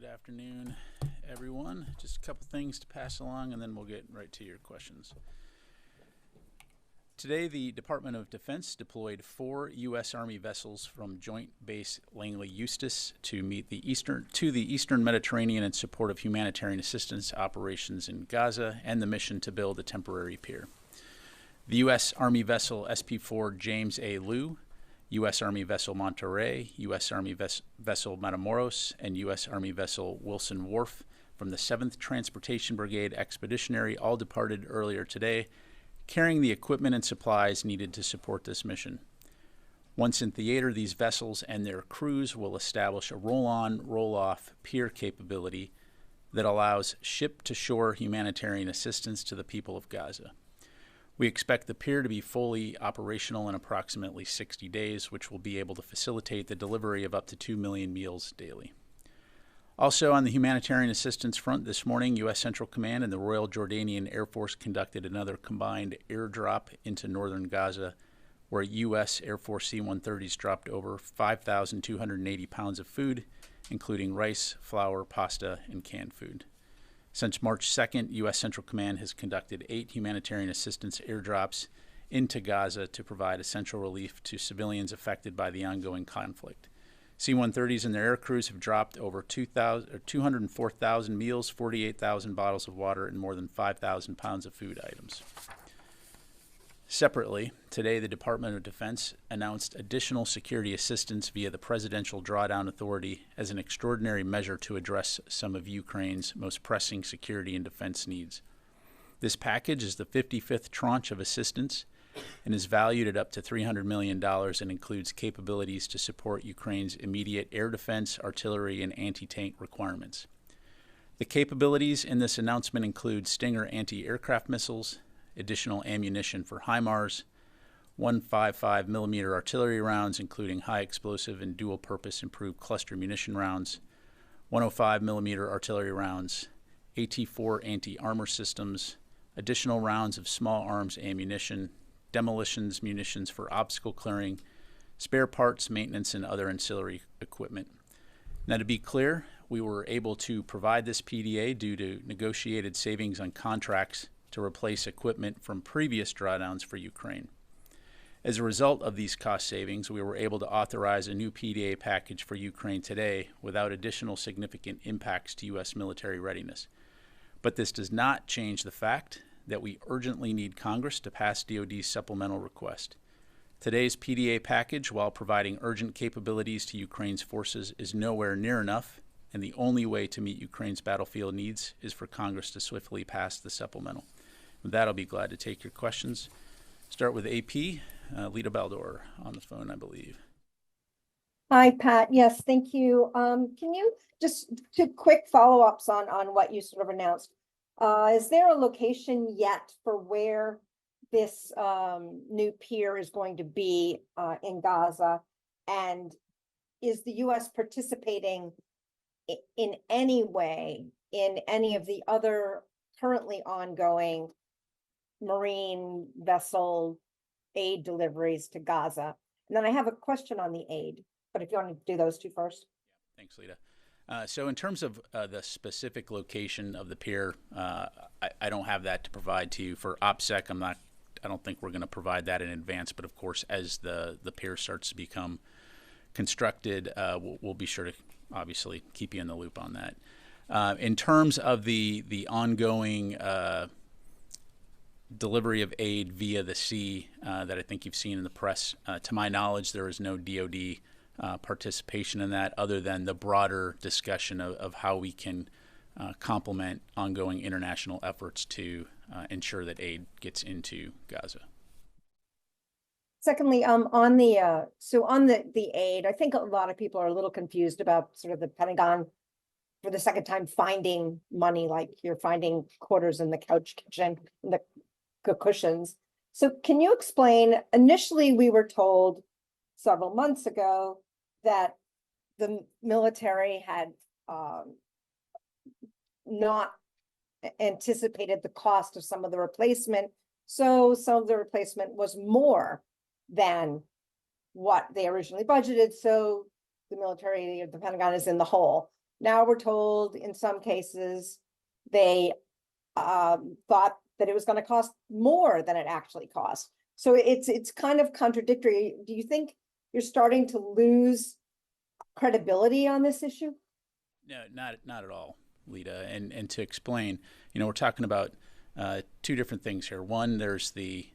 Good afternoon, everyone. Just a couple things to pass along, and then we'll get right to your questions. Today, the Department of Defense deployed 4 U.S. Army vessels from Joint Base Langley-Eustis to the Eastern Mediterranean in support of humanitarian assistance operations in Gaza and the mission to build a temporary pier. The U.S. Army vessel SP-4 James A. Lew, U.S. Army vessel Monterey, U.S. Army vessel Matamoros, and U.S. Army vessel Wilson Wharf from the 7th Transportation Brigade Expeditionary all departed earlier today, carrying the equipment and supplies needed to support this mission. Once in theater, these vessels and their crews will establish a roll-on, roll-off pier capability that allows ship-to-shore humanitarian assistance to the people of Gaza. We expect the pier to be fully operational in approximately 60 days, which will be able to facilitate the delivery of up to 2 million meals daily. Also, on the humanitarian assistance front this morning, U.S. Central Command and the Royal Jordanian Air Force conducted another combined airdrop into northern Gaza, where U.S. Air Force C-130s dropped over 5,280 pounds of food, including rice, flour, pasta, and canned food. Since March 2nd, U.S. Central Command has conducted 8 humanitarian assistance airdrops into Gaza to provide essential relief to civilians affected by the ongoing conflict. C-130s and their air crews have dropped over 204,000 meals, 48,000 bottles of water, and more than 5,000 pounds of food items. Separately, today the Department of Defense announced additional security assistance via the Presidential Drawdown Authority as an extraordinary measure to address some of Ukraine's most pressing security and defense needs. This package is the 55th tranche of assistance and is valued at up to $300 million and includes capabilities to support Ukraine's immediate air defense, artillery, and anti-tank requirements. The capabilities in this announcement include Stinger anti-aircraft missiles, additional ammunition for HIMARS, 155 millimeter artillery rounds, including high explosive and dual-purpose improved cluster munition rounds, 105 millimeter artillery rounds, AT-4 anti-armor systems, additional rounds of small arms ammunition, demolitions munitions for obstacle clearing, spare parts, maintenance, and other ancillary equipment. Now, to be clear, we were able to provide this PDA due to negotiated savings on contracts to replace equipment from previous drawdowns for Ukraine. As a result of these cost savings, we were able to authorize a new PDA package for Ukraine today without additional significant impacts to U.S. military readiness. But this does not change the fact that we urgently need Congress to pass DoD's supplemental request. Today's PDA package, while providing urgent capabilities to Ukraine's forces, is nowhere near enough, and the only way to meet Ukraine's battlefield needs is for Congress to swiftly pass the supplemental. With that, I'll be glad to take your questions. Start with AP, Lita Baldor on the phone, I believe. Hi, Pat. Yes, thank you. Can you just 2 quick follow-ups on what you sort of announced? Is there a location yet for where this new pier is going to be in Gaza? And is the U.S. participating in any way in any of the other currently ongoing Marine vessel aid deliveries to Gaza? And then I have a question on the aid, but if you want to do those 2 first. Yeah, thanks, Lita. So in terms of the specific location of the pier, I don't have that to provide to you. For OPSEC, I don't think we're going to provide that in advance, but of course, as the pier starts to become constructed, we'll be sure to obviously keep you in the loop on that. In terms of the ongoing delivery of aid via the sea that I think you've seen in the press, to my knowledge, there is no DoD participation in that other than the broader discussion of how we can complement ongoing international efforts to ensure that aid gets into Gaza. Secondly, on the aid, I think a lot of people are a little confused about sort of the Pentagon for the second time finding money, like you're finding quarters in the couch kitchen, in the cushions. So can you explain, initially we were told several months ago that the military had not anticipated the cost of some of the replacement. So some of the replacement was more than what they originally budgeted. So the military, the Pentagon is in the hole. Now we're told in some cases they thought that it was going to cost more than it actually cost. So it's kind of contradictory. Do you think you're starting to lose credibility on this issue? No, not at all, Lita. And to explain, we're talking about two different things here. One, there's the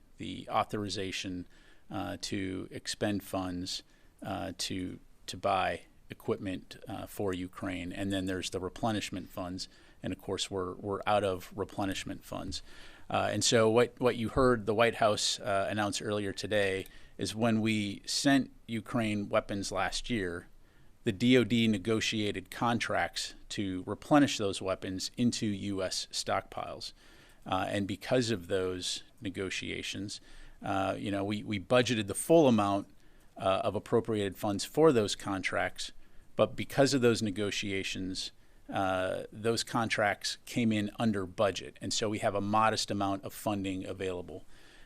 authorization to expend funds to buy equipment for Ukraine, and then there's the replenishment funds. And of course, we're out of replenishment funds. And so what you heard the White House announce earlier today is when we sent Ukraine weapons last year, the DoD negotiated contracts to replenish those weapons into U.S. stockpiles. And because of those negotiations, we budgeted the full amount of appropriated funds for those contracts. But because of those negotiations, those contracts came in under budget. And so we have a modest amount of funding available.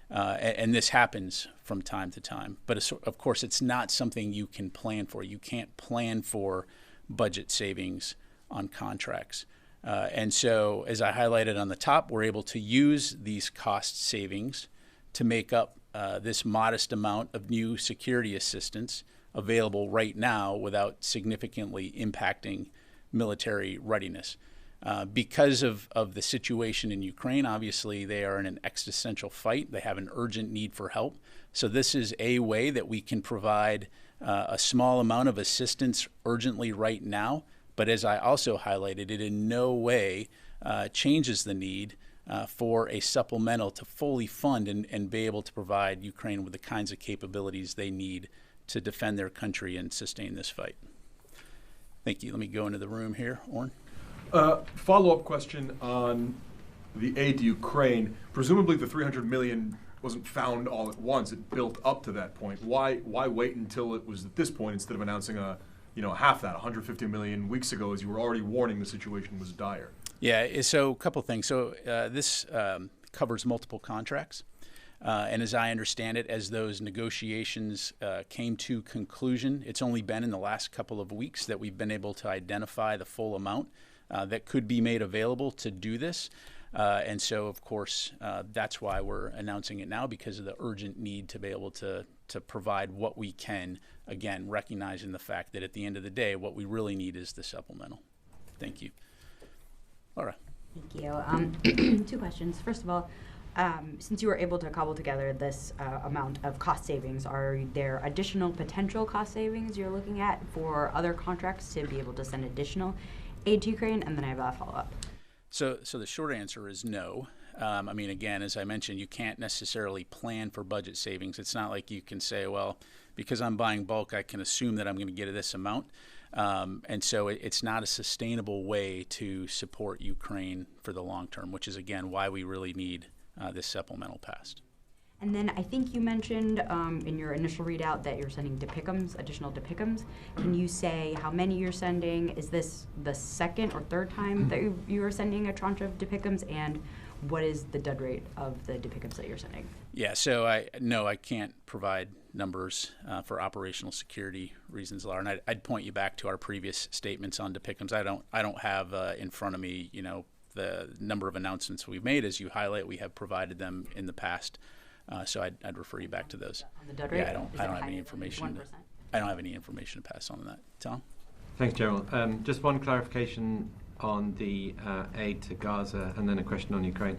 And this happens from time to time. But of course, it's not something you can plan for. You can't plan for budget savings on contracts. And so, as I highlighted on the top, we're able to use these cost savings to make up this modest amount of new security assistance available right now without significantly impacting military readiness. Because of the situation in Ukraine, obviously they are in an existential fight. They have an urgent need for help. So this is a way that we can provide a small amount of assistance urgently right now. But as I also highlighted, it in no way changes the need for a supplemental to fully fund and be able to provide Ukraine with the kinds of capabilities they need to defend their country and sustain this fight. Thank you. Let me go into the room here. Orrin? Follow-up question on the aid to Ukraine. Presumably the $300 million wasn't found all at once. It built up to that point. Why wait until it was at this point instead of announcing half that, $150 million weeks ago, as you were already warning the situation was dire? Yeah, so a couple things. So this covers multiple contracts. And as I understand it, as those negotiations came to conclusion, it's only been in the last couple of weeks that we've been able to identify the full amount that could be made available to do this. And so, of course, that's why we're announcing it now, because of the urgent need to be able to provide what we can, again, recognizing the fact that at the end of the day, what we really need is the supplemental. Thank you. Laura. Thank you. Two questions. First of all, since you were able to cobble together this amount of cost savings, are there additional potential cost savings you're looking at for other contracts to be able to send additional aid to Ukraine? And then I have a follow-up. So the short answer is no. Again, as I mentioned, you can't necessarily plan for budget savings. It's not like you can say, well, because I'm buying bulk, I can assume that I'm going to get this amount. And so it's not a sustainable way to support Ukraine for the long term, which is, again, why we really need this supplemental passed. And then I think you mentioned in your initial readout that you're sending DPICMs, additional DPICMs. Can you say how many you're sending? Is this the second or third time that you are sending a tranche of DPICMs? And what is the dud rate of the DPICMs that you're sending? Yeah, so I can't provide numbers for operational security reasons, Laura. And I'd point you back to our previous statements on DPICMs. I don't have in front of me, the number of announcements we've made. As you highlight, we have provided them in the past. So I'd refer you back to those. On the dud rate? Yeah, I don't have any information. I don't have any information to pass on that. Tom? Thanks, General. Just one clarification on the aid to Gaza, and then a question on Ukraine.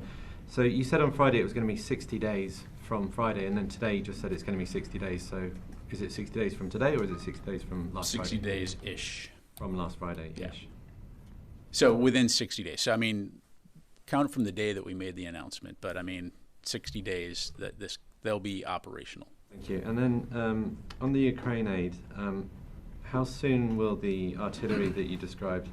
So you said on Friday it was going to be 60 days from Friday, and then today you just said it's going to be 60 days. So is it 60 days from today, or is it 60 days from last 60 Friday? 60 days-ish. From last Friday-ish. Yeah. So within 60 days. So, count from the day that we made the announcement, but 60 days that they'll be operational. Thank you. And then on the Ukraine aid, how soon will the artillery that you described,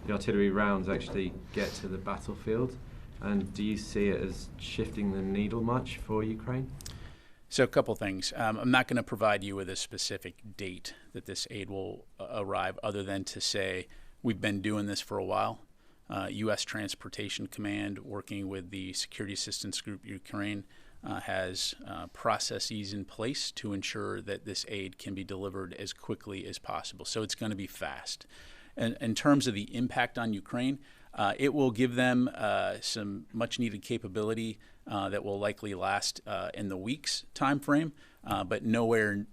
the artillery rounds, actually get to the battlefield? And do you see it as shifting the needle much for Ukraine? So a couple things. I'm not going to provide you with a specific date that this aid will arrive, other than to say we've been doing this for a while. U.S. Transportation Command, working with the Security Assistance Group Ukraine, has processes in place to ensure that this aid can be delivered as quickly as possible. So it's going to be fast. in terms of the impact on Ukraine, it will give them some much needed capability that will likely last in the weeks time frame, but nowhere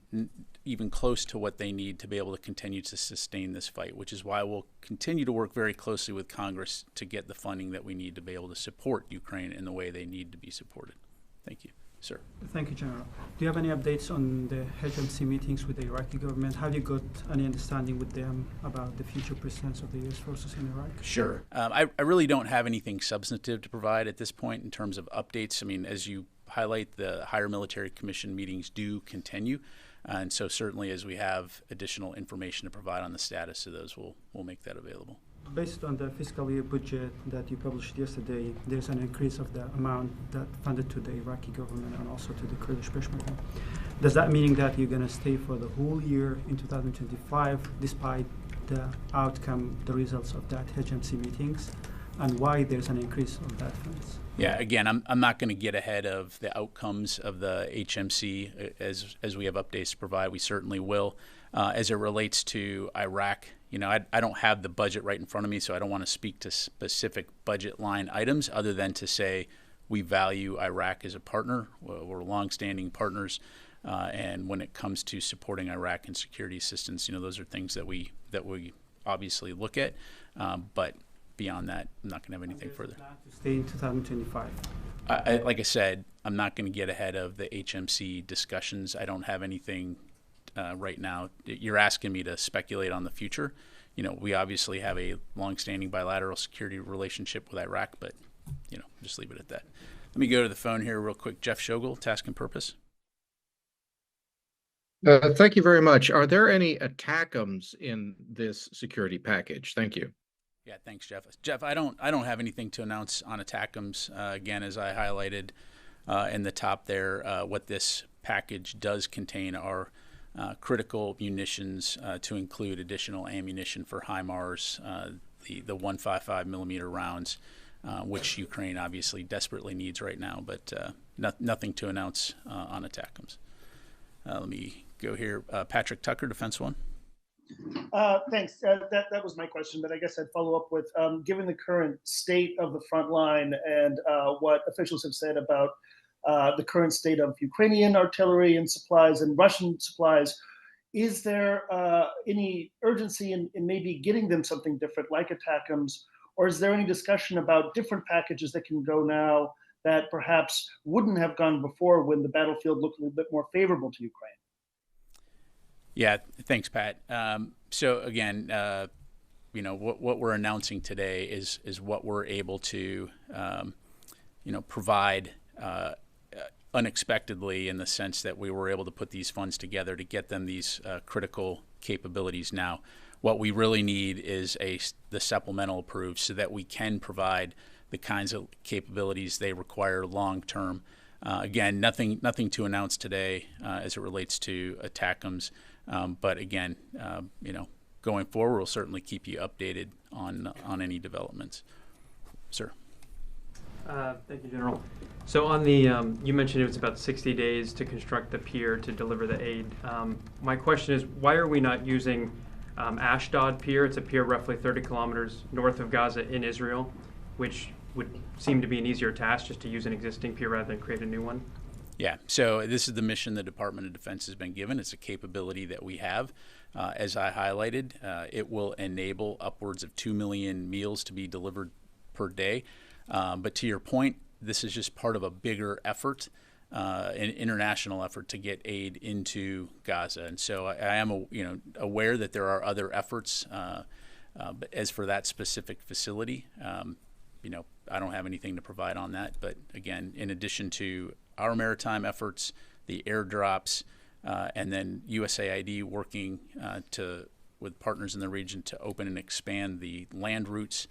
even close to what they need to be able to continue to sustain this fight, which is why we'll continue to work very closely with Congress to get the funding that we need to be able to support Ukraine in the way they need to be supported. Thank you. Sir. Thank you, General. Do you have any updates on the HMC meetings with the Iraqi government? Have you got any understanding with them about the future presence of the U.S. forces in Iraq? Sure. I really don't have anything substantive to provide at this point in terms of updates. I mean, as you highlight, the higher military commission meetings do continue. And so certainly as we have additional information to provide on the status of those, we'll make that available. Based on the fiscal year budget that you published yesterday, there's an increase of the amount that funded to the Iraqi government and also to the Kurdish Peshmerga. Does that mean that you're going to stay for the whole year in 2025 despite the outcome, the results of that HMC meetings, and why there's an increase of that funds? Yeah, again, I'm not going to get ahead of the outcomes of the HMC as we have updates to provide. We certainly will. As it relates to Iraq, you know, I don't have the budget right in front of me, so I don't want to speak to specific budget line items other than to say we value Iraq as a partner. We're longstanding partners, and when it comes to supporting Iraq and security assistance, you know, those are things that we obviously look at, but beyond that, I'm not going to have anything further. To stay in 2025. Like I said, I'm not going to get ahead of the HMC discussions. I don't have anything right now. You're asking me to speculate on the future. You know, we obviously have a longstanding bilateral security relationship with Iraq, but, you know, just leave it at that. Let me go to the phone here real quick. Jeff Shogel, Task and Purpose. Thank you very much. Are there any ATACMs in this security package? Thank you. Yeah, thanks, Jeff. Jeff, I don't have anything to announce on ATACMs. Again, as I highlighted in the top there, what this package does contain are critical munitions to include additional ammunition for HIMARS, the 155 millimeter rounds, which Ukraine obviously desperately needs right now, but nothing to announce on ATACMs. Let me go here. Patrick Tucker, Defense One. Thanks. That was my question, but I guess I'd follow up with, given the current state of the front line and what officials have said about the current state of Ukrainian artillery and supplies and Russian supplies, is there any urgency in maybe getting them something different like ATACMs, or is there any discussion about different packages that can go now that perhaps wouldn't have gone before when the battlefield looked a little bit more favorable to Ukraine? Yeah, thanks, Pat. So again, you know, what we're announcing today is what we're able to, you know, provide unexpectedly, in the sense that we were able to put these funds together to get them these critical capabilities now. What we really need is the supplemental approved so that we can provide the kinds of capabilities they require long term. Again, nothing to announce today as it relates to ATACMs. But again, you know, going forward, we'll certainly keep you updated on any developments. Sir. Thank you, General. So on the, you mentioned it was about 60 days to construct the pier to deliver the aid. My question is, why are we not using Ashdod Pier? It's a pier roughly 30 kilometers north of Gaza in Israel, which would seem to be an easier task, just to use an existing pier rather than create a new one. Yeah, so this is the mission the Department of Defense has been given. It's a capability that we have. As I highlighted, it will enable upwards of 2 million meals to be delivered per day. But to your point, this is just part of a bigger effort, an international effort to get aid into Gaza. And so I am, you know, aware that there are other efforts. But as for that specific facility, you know, I don't have anything to provide on that. But again, in addition to our maritime efforts, the airdrops, and then USAID working with partners in the region to open and expand the land routes,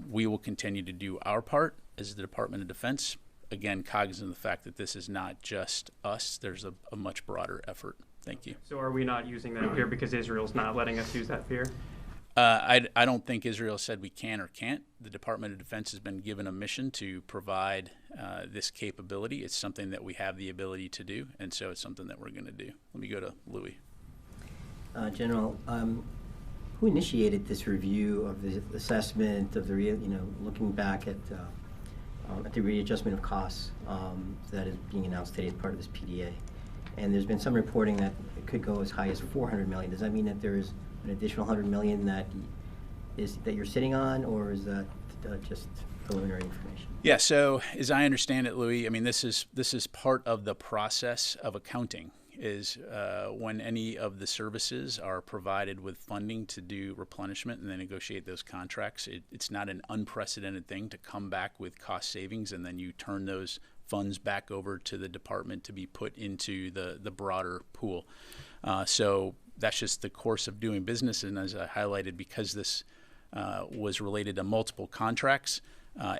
we will continue to do our part as the Department of Defense. Again, cognizant of the fact that this is not just us. There's a much broader effort. Thank you. So are we not using that pier because Israel's not letting us use that pier? I don't think Israel said we can or can't. The Department of Defense has been given a mission to provide this capability. It's something that we have the ability to do, and so it's something that we're going to do. Let me go to Louis. General, who initiated this review of the assessment of the looking back at the readjustment of costs that is being announced today as part of this PDA? And there's been some reporting that it could go as high as $400 million. Does that mean that there's an additional $100 million that you're sitting on, or is that just preliminary information? Yeah. So as I understand it, Louis, I mean this is part of the process of accounting. Is when any of the services are provided with funding to do replenishment and then negotiate those contracts, it's not an unprecedented thing to come back with cost savings and then you turn those funds back over to the department to be put into the broader pool. So that's just the course of doing business. And as I highlighted, because this was related to multiple contracts,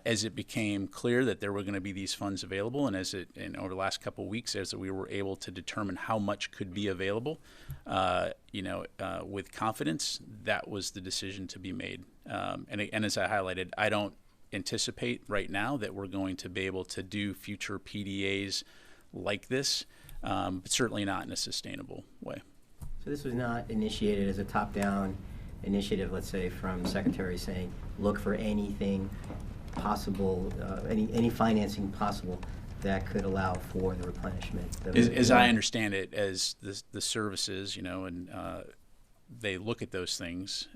as it became clear that there were going to be these funds available, and over the last couple of weeks, as we were able to determine how much could be available, with confidence, that was the decision to be made. And as I highlighted, I don't anticipate right now that we're going to be able to do future PDAs like this, but certainly not in a sustainable way. So this was not initiated as a top-down initiative, let's say, from the Secretary saying, look for anything possible, any financing possible that could allow for the replenishment. As I understand it, as the services, and they look at those things,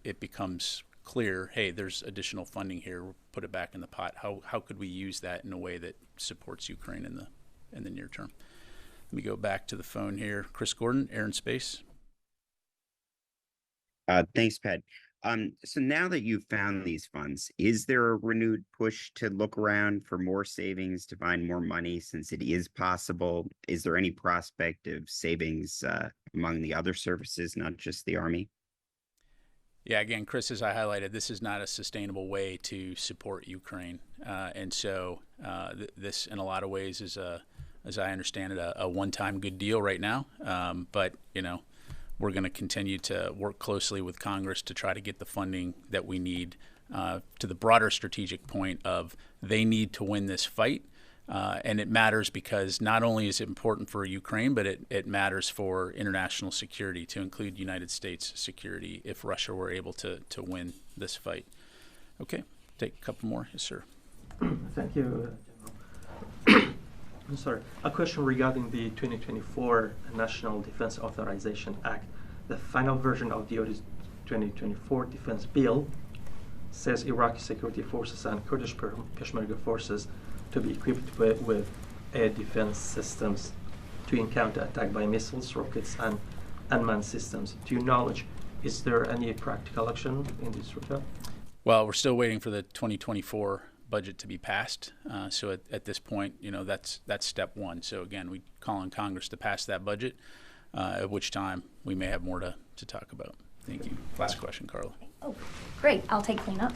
it becomes clear, hey, there's additional funding here, we'll put it back in the pot. How could we use that in a way that supports Ukraine in the near term? Let me go back to the phone here. Chris Gordon, Air and Space. Thanks, Pat. So now that you've found these funds, is there a renewed push to look around for more savings, to find more money, since it is possible? Is there any prospect of savings among the other services, not just the Army? Yeah, again, Chris, as I highlighted, this is not a sustainable way to support Ukraine. And so this, in a lot of ways, is, as I understand it, a one-time good deal right now. But, we're going to continue to work closely with Congress to try to get the funding that we need to the broader strategic point of they need to win this fight. And it matters because not only is it important for Ukraine, but it matters for international security, to include United States security, if Russia were able to win this fight. Okay, take a couple more. Yes, sir. Thank you, General. I'm sorry. A question regarding the 2024 National Defense Authorization Act. The final version of the 2024 Defense Bill says Iraqi security forces and Kurdish Peshmerga forces to be equipped with air defense systems to encounter attack by missiles, rockets, and unmanned systems. To your knowledge, is there any practical action in this regard? Well, we're still waiting for the 2024 budget to be passed. So at this point, that's step one. So again, we call on Congress to pass that budget, at which time we may have more to talk about. Thank you. Last question, Carla. Oh, great. I'll take cleanup.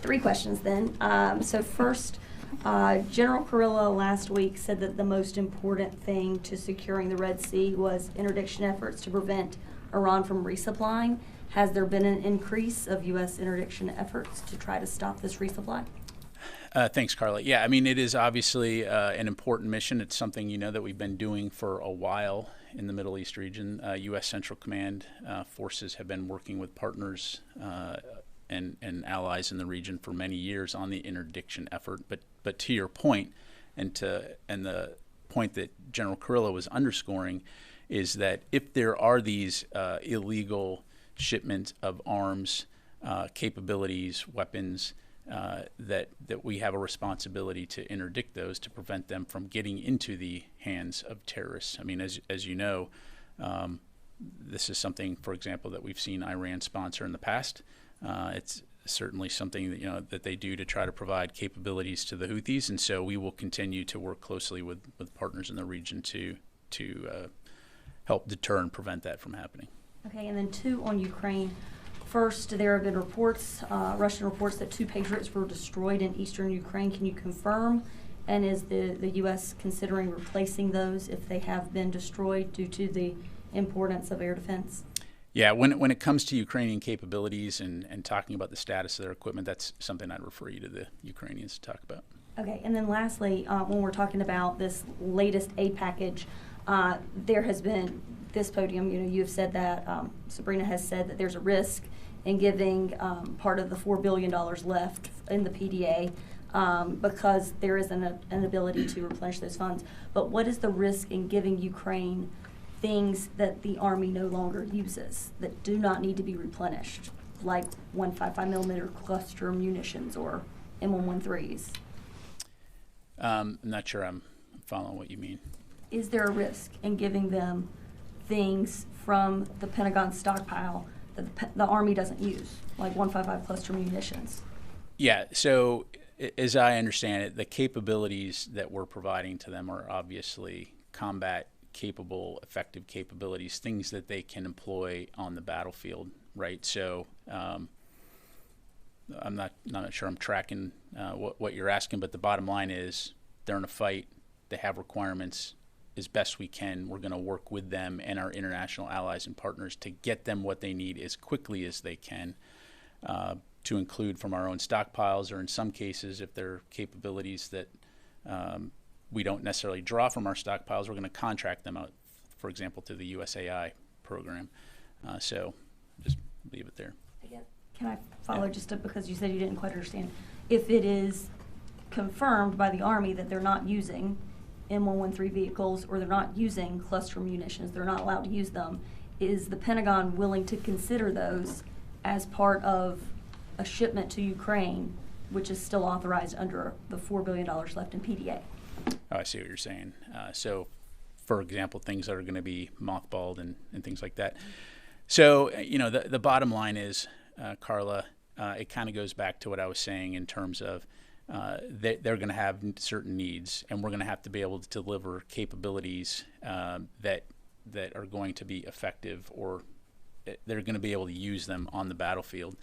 3 questions then. So first, General Carrillo last week said that the most important thing to securing the Red Sea was interdiction efforts to prevent Iran from resupplying. Has there been an increase of U.S. interdiction efforts to try to stop this resupply? Thanks, Carla. Yeah, I mean, it is obviously an important mission. It's something, that we've been doing for a while in the Middle East region. U.S. Central Command forces have been working with partners and allies in the region for many years on the interdiction effort. But to your point, and the point that General Carrillo was underscoring, is that if there are these illegal shipment of arms, capabilities, weapons, that we have a responsibility to interdict those to prevent them from getting into the hands of terrorists. I mean, as you know, this is something, for example, that we've seen Iran sponsor in the past. It's certainly something that that they do to try to provide capabilities to the Houthis, and so we will continue to work closely with partners in the region to help deter and prevent that from happening. Okay, and then 2 on Ukraine. First, there have been reports, Russian reports, that 2 Patriots were destroyed in eastern Ukraine. Can you confirm? And is the U.S. considering replacing those if they have been destroyed due to the importance of air defense? Yeah, when it comes to Ukrainian capabilities and talking about the status of their equipment, that's something I'd refer you to the Ukrainians to talk about. Okay, and then lastly, when we're talking about this latest aid package, There has been this podium, you have said that, Sabrina has said that there's a risk in giving part of the $4 billion left in the PDA because there is an ability to replenish those funds. But what is the risk in giving Ukraine things that the Army no longer uses that do not need to be replenished, like 155 millimeter cluster munitions or M113s? I'm not sure I'm following what you mean. Is there a risk in giving them things from the Pentagon stockpile that the Army doesn't use, like 155 cluster munitions? Yeah, so as I understand it, the capabilities that we're providing to them are obviously combat capable, effective capabilities, things that they can employ on the battlefield, right? So I'm not sure I'm tracking what you're asking, but the bottom line is they're in a fight, they have requirements. As best we can, we're going to work with them and our international allies and partners to get them what they need as quickly as they can, to include from our own stockpiles, or in some cases, if there are capabilities that we don't necessarily draw from our stockpiles, we're going to contract them out, for example, to the USAI program. So just leave it there. Can I follow because you said you didn't quite understand? If it is confirmed by the Army that they're not using M113 vehicles or they're not using cluster munitions, they're not allowed to use them, is the Pentagon willing to consider those as part of a shipment to Ukraine, which is still authorized under the $4 billion left in PDA? Oh, I see what you're saying. So, for example, things that are going to be mothballed and things like that. So, the bottom line is, Carla, it kind of goes back to what I was saying in terms of they're going to have certain needs, and we're going to have to be able to deliver capabilities that are going to be effective, or they're going to be able to use them on the battlefield.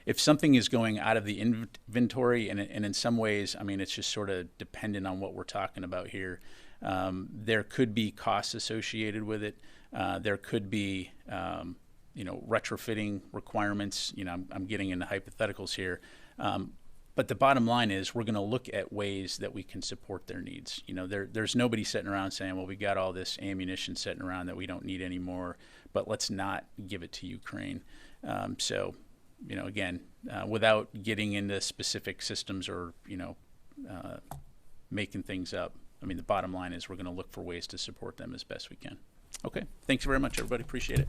If something is going out of the inventory, and in some ways, I mean, it's just sort of dependent on what we're talking about here. There could be costs associated with it. There could be, retrofitting requirements. I'm getting into hypotheticals here. But the bottom line is we're going to look at ways that we can support their needs. There's nobody sitting around saying, well, we got all this ammunition sitting around that we don't need anymore, but let's not give it to Ukraine. Again, without getting into specific systems or, making things up, I mean, the bottom line is we're going to look for ways to support them as best we can. Okay. Thanks very much, everybody. Appreciate it.